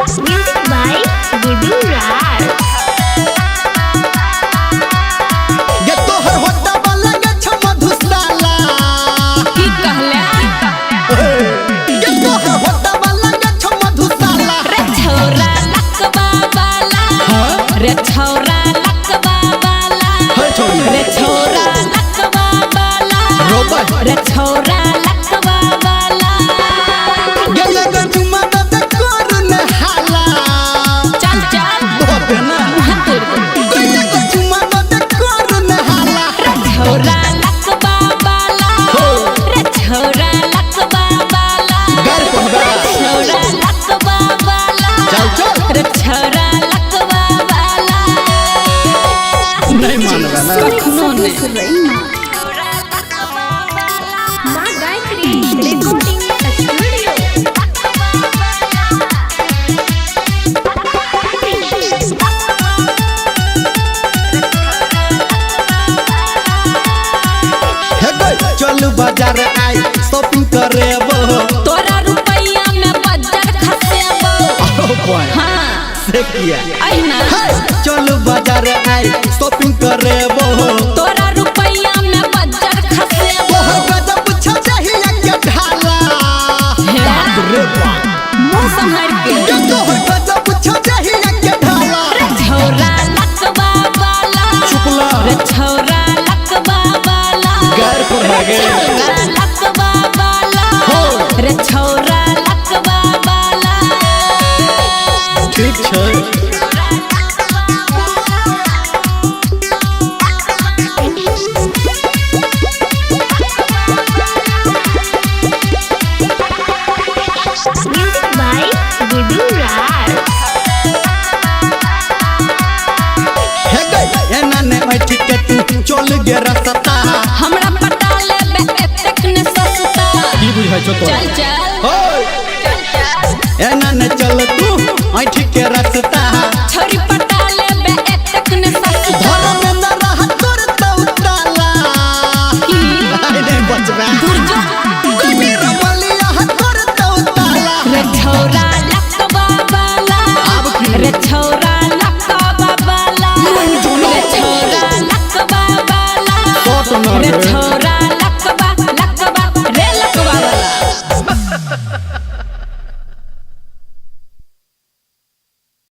Music by Gudu Rar. ये तोहर होता वाला ये मधुशाला की कहले ये तोहर होता वाला ये मधुशाला रे छौरा लकवा वाला रे छौरा लकवा वाला रे छौरा लकवा वाला रे छौरा लकवा वाला ये लगा चुमा दे कोरन हाला चल चल होते ना ये लगा चुमा दे कोरन हाला रे छौरा लकवा वाला रे छौरा लकवा वाला घर पहुंचा छौरा लकवा वाला चल चल रे छौरा लकवा वाला नहीं मान रहा ना कखनो नहीं Ma Gayatri Recording Studio. हे गई चल बाजार आई शॉपिंग करेबो तोरा रुपैया में बजर खसेबो हाँ से किया अहिना चल बाजार आई शॉपिंग करेबो तोरा रुपैया में बजर खसेबो तोहर गजब चाहिए के ढाला रे बाप मुंह संभर के ये तोहर गजब चाहिए के ढाला रे छौरा लकवा वाला चुपला रे छौरा लकवा वाला घर पर भागे छौरा लकवा वाला रे छौरा लकवा वाला ठीक छै Music by Gudu Rar. हे गई एना ने बैठ के तू चल गे रास्ता हमरा पटा लेबे एतेक ने सस्ता की बुझाइ छौ चल चल होय चल चल एना ने चल तू बैठ के रास्ता